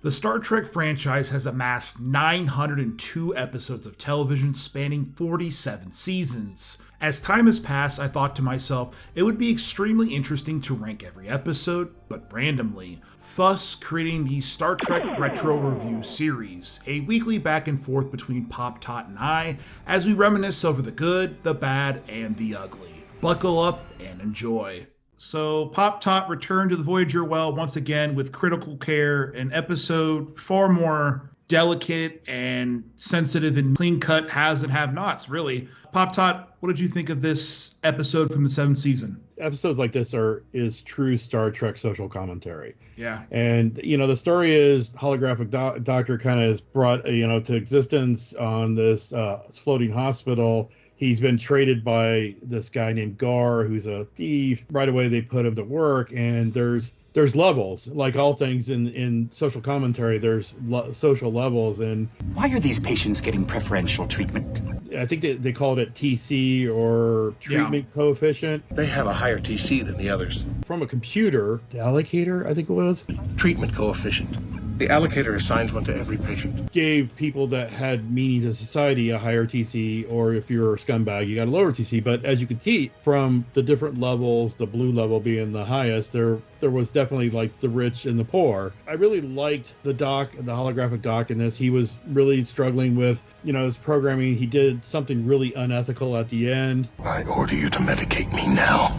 The Star Trek franchise has amassed 902 episodes of television spanning 47 seasons. As time has passed, I thought to myself, it would be extremely interesting to rank every episode, but randomly, thus creating the Star Trek Retro Review series, a weekly back and forth between Pop, Tot, and I, as we reminisce over the good, the bad, and the ugly. Buckle up and enjoy. So Pop Tot returned to the Voyager well once again with critical care, an episode far more delicate and sensitive and clean-cut haves and have-nots, really. Pop Tot, what did you think of this episode from the 7th season? Episodes like this is true Star Trek social commentary. Yeah. And, the story is holographic doctor kind of is brought, to existence on this floating hospital. He's been traded by this guy named Gar, who's a thief. Right away, they put him to work, and there's levels. Like all things in social commentary, there's social levels. And why are these patients getting preferential treatment? I think they called it TC, or treatment coefficient. They have a higher TC than the others. From a computer, the allocator, I think it was. Treatment coefficient. The allocator assigns one to every patient. Gave people that had meaning to society a higher TC, or if you're a scumbag, you got a lower TC. But as you could see from the different levels, the blue level being the highest, there was definitely like the rich and the poor. I really liked the holographic doc in this. He was really struggling with, his programming. He did something really unethical at the end. I order you to medicate me now.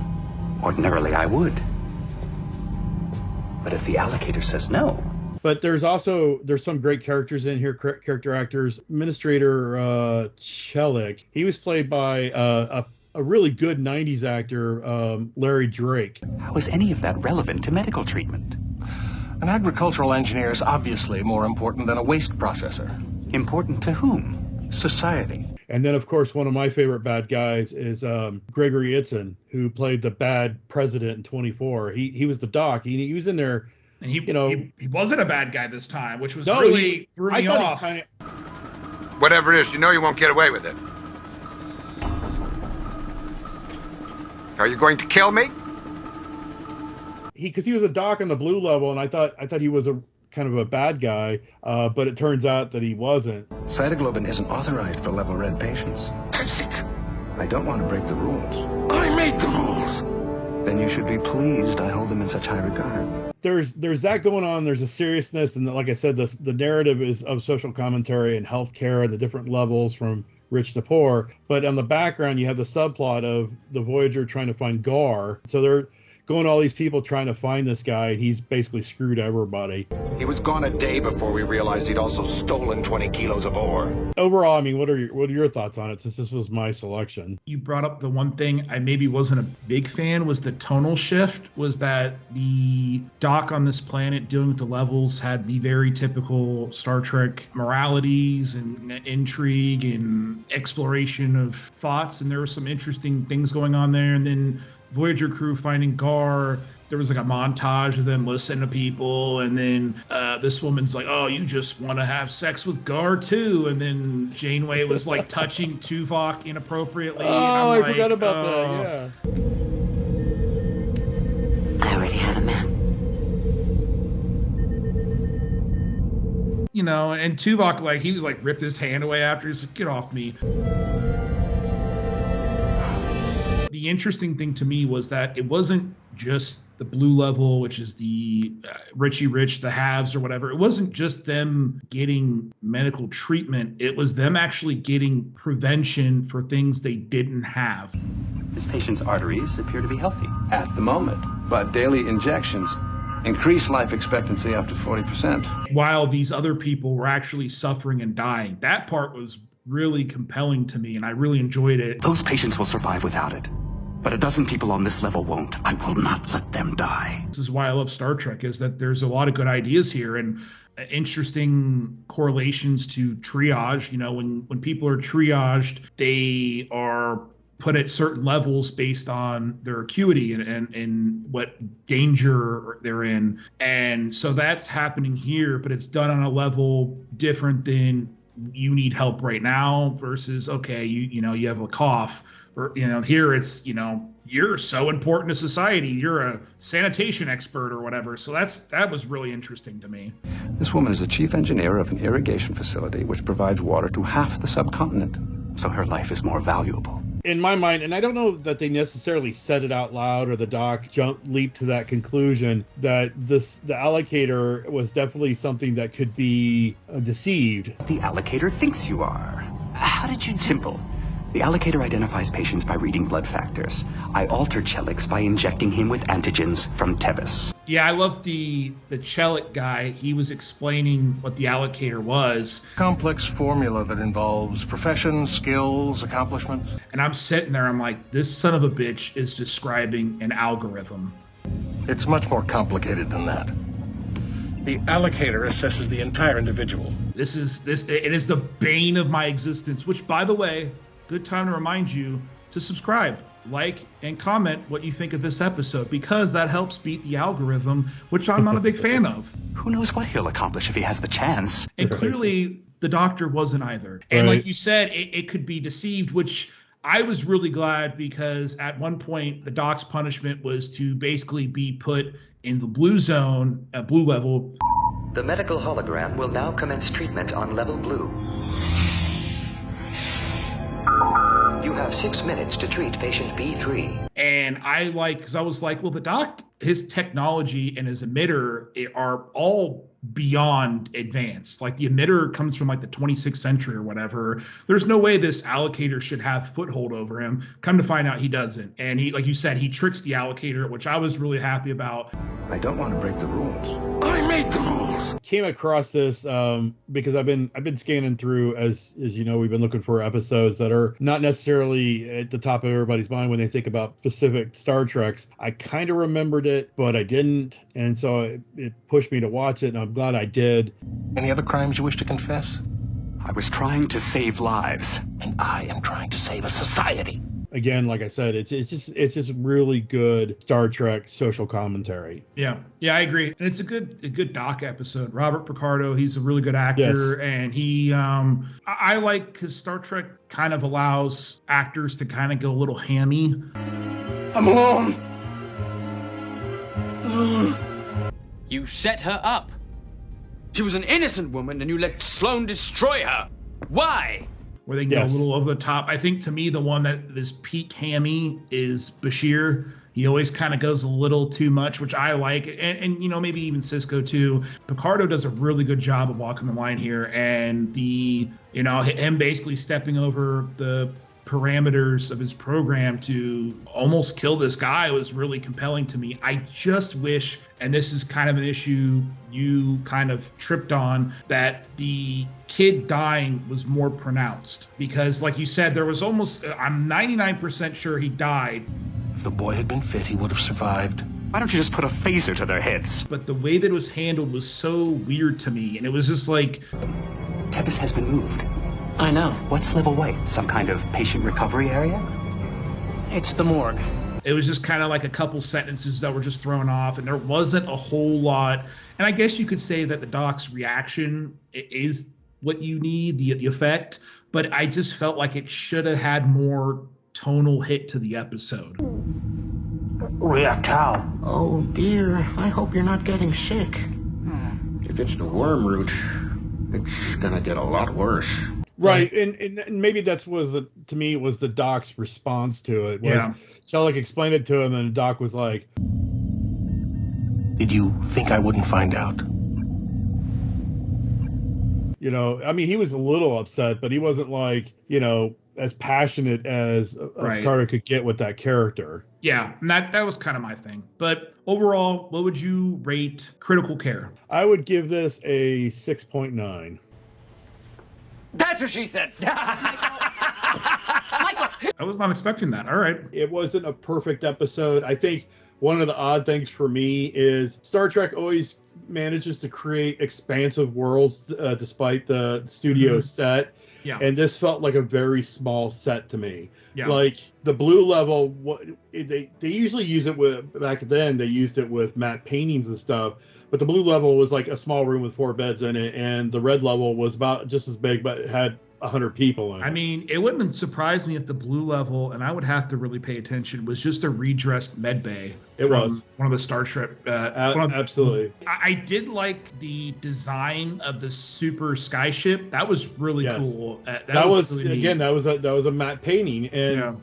Ordinarily, I would. But if the allocator says no... But there's some great characters in here, character actors. Administrator Chelik, he was played by a really good 90s actor, Larry Drake. How is any of that relevant to medical treatment? An agricultural engineer is obviously more important than a waste processor. Important to whom? Society. And then, of course, one of my favorite bad guys is Gregory Itzin, who played the bad president in 24. He was the doc. He was in there. And he wasn't a bad guy this time, which was threw me off. Whatever it is, you won't get away with it. Are you going to kill me? Because he was a doc on the blue level, and I thought he was a kind of a bad guy, but it turns out that he wasn't. Cytoglobin isn't authorized for level red patients. Isaac! I don't want to break the rules. I made the rules! Then you should be pleased I hold them in such high regard. There's that going on. There's a seriousness, and like I said, the narrative is of social commentary and healthcare and the different levels from rich to poor. But on the background, you have the subplot of the Voyager trying to find Gar. So they're going to all these people trying to find this guy, and he's basically screwed everybody. He was gone a day before we realized he'd also stolen 20 kilos of ore. Overall, I mean, what are your thoughts on it, since this was my selection? You brought up the one thing I maybe wasn't a big fan, was the tonal shift, was that the doc on this planet dealing with the levels had the very typical Star Trek moralities and intrigue and exploration of thoughts, and there were some interesting things going on there. And then Voyager crew finding Gar, there was like a montage of them listening to people, and then this woman's like, oh, you just want to have sex with Gar too, and then Janeway was like touching Tuvok inappropriately. Oh, I forgot about that. Yeah, I already have a man. And Tuvok, like, he was like ripped his hand away after. He's like, get off me. The interesting thing to me was that it wasn't just the blue level, which is the Richie Rich, the haves or whatever. It wasn't just them getting medical treatment. It was them actually getting prevention for things they didn't have. This patient's arteries appear to be healthy. At the moment. But daily injections increase life expectancy up to 40%. While these other people were actually suffering and dying. That part was really compelling to me, and I really enjoyed it. Those patients will survive without it. But a dozen people on this level won't. I will not let them die. This is why I love Star Trek, is that there's a lot of good ideas here and interesting correlations to triage. When people are triaged, they are put at certain levels based on their acuity and what danger they're in. And so that's happening here, but it's done on a level different than you need help right now versus, okay, you have a cough. Or, here it's, you're so important to society. You're a sanitation expert or whatever. So that was really interesting to me. This woman is the chief engineer of an irrigation facility which provides water to half the subcontinent. So her life is more valuable. In my mind, and I don't know that they necessarily said it out loud or the doc leaped to that conclusion, that the allocator was definitely something that could be deceived. The allocator thinks you are. How did you... Simple. The allocator identifies patients by reading blood factors. I altered Chelix by injecting him with antigens from Tevis. Yeah, I love the Chelik guy. He was explaining what the allocator was. Complex formula that involves profession, skills, accomplishments. And I'm sitting there, I'm like, this son of a bitch is describing an algorithm. It's much more complicated than that. The allocator assesses the entire individual. It is the bane of my existence, which, by the way, good time to remind you to subscribe, like, and comment what you think of this episode, because that helps beat the algorithm, which I'm not a big fan of. Who knows what he'll accomplish if he has the chance? And clearly, the doctor wasn't either. And like you said, it could be deceived, which I was really glad, because at one point, the doc's punishment was to basically be put in the blue zone, blue level. The medical hologram will now commence treatment on level blue. You have 6 minutes to treat patient B3. And because I was like, well, the doc, his technology and his emitter are all beyond advanced. Like, the emitter comes from like the 26th century or whatever. There's no way this allocator should have foothold over him. Come to find out, he doesn't. And he, like you said, he tricks the allocator, which I was really happy about. I don't want to break the rules. I made the rules! Came across this because I've been scanning through, as you know, we've been looking for episodes that are not necessarily at the top of everybody's mind when they think about specific Star Treks. I kind of remembered it, but I didn't, and so it pushed me to watch it, and I'm glad I did. Any other crimes you wish to confess? I was trying to save lives. And I am trying to save a society. Again, like I said, it's just really good Star Trek social commentary. Yeah, I agree. And it's a good doc episode. Robert Picardo, he's a really good actor, yes. And he I like, because Star Trek kind of allows actors to kind of go a little hammy. I'm alone. You set her up. She was an innocent woman, and you let Sloan destroy her. Why? Where they go a little over the top. I think, to me, the one that is peak hammy is Bashir. He always kind of goes a little too much, which I like. And you know, maybe even Sisko too. Picardo does a really good job of walking the line here. And him basically stepping over the parameters of his program to almost kill this guy was really compelling to me. I just wish, and this is kind of an issue you kind of tripped on, that the kid dying was more pronounced, because like you said, there was almost, I'm 99% sure he died. If the boy had been fit, he would have survived. Why don't you just put a phaser to their heads? But the way that it was handled was so weird to me, and it was just like... Tevis has been moved. I know. What's level white? Some kind of patient recovery area? It's the morgue. It was just kind of like a couple sentences that were just thrown off, and there wasn't a whole lot. And I guess you could say that the doc's reaction is what you need, the effect. But I just felt like it should have had more tonal hit to the episode. Reactal. Oh dear, I hope you're not getting sick. If it's the worm root, it's gonna get a lot worse. Right, and maybe to me, it was the doc's response to it. Chellik explained it to him, and the doc was like, "Did you think I wouldn't find out?" You know, I mean, he was a little upset, but he wasn't like, as passionate as Carter could get with that character. Yeah, and that was kind of my thing. But overall, what would you rate Critical Care? I would give this a 6.9. That's what she said. Michael. I was not expecting that. All right. It wasn't a perfect episode. I think one of the odd things for me is Star Trek always manages to create expansive worlds despite the studio set. Yeah. And this felt like a very small set to me. Yeah. Like the blue level, they usually use it with, back then they used it with matte paintings and stuff. But the blue level was like a small room with 4 beds in it, and the red level was about just as big, but it had 100 people in it. I mean, it wouldn't surprise me if the blue level, and I would have to really pay attention, was just a redressed med bay. It was one of the Star Trek. Absolutely. I did like the design of the super skyship. That was really cool. That was really again. neat. That was a matte painting, and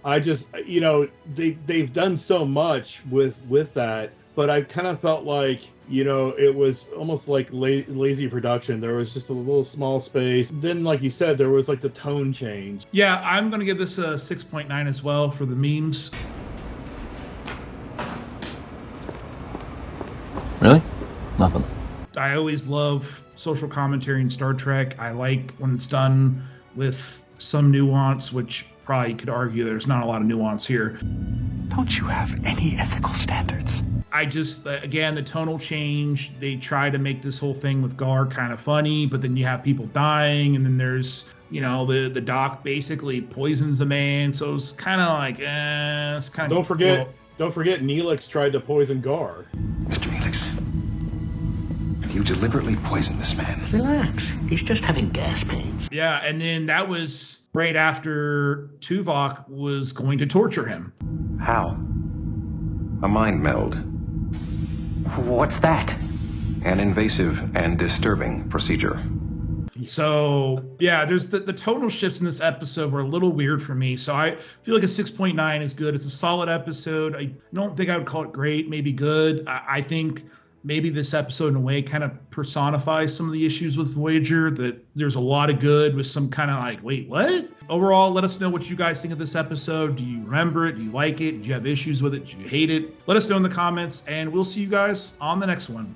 I just they've done so much with that, but I kind of felt like it was almost like lazy production. There was just a little small space. Then, like you said, there was like the tone change. Yeah, I'm gonna give this a 6.9 as well for the memes. Really? Nothing. I always love social commentary in Star Trek. I like when it's done with some nuance, which probably could argue there's not a lot of nuance here. Don't you have any ethical standards? I just, again, the tonal change. They try to make this whole thing with Gar kind of funny, but then you have people dying, and then there's, the doc basically poisons a man. So it's kind of like, it's kind of. Don't forget, Neelix tried to poison Gar. Mr. Neelix, have you deliberately poisoned this man? Relax. He's just having gas pains. Yeah, and then that was right after Tuvok was going to torture him. How? A mind meld. What's that? An invasive and disturbing procedure. So, yeah, there's the tonal shifts in this episode were a little weird for me. So I feel like a 6.9 is good. It's a solid episode. I don't think I would call it great, maybe good. I think maybe this episode in a way kind of personifies some of the issues with Voyager, that there's a lot of good with some kind of like, wait, what? Overall, let us know what you guys think of this episode. Do you remember it? Do you like it? Do you have issues with it? Do you hate it? Let us know in the comments, and we'll see you guys on the next one.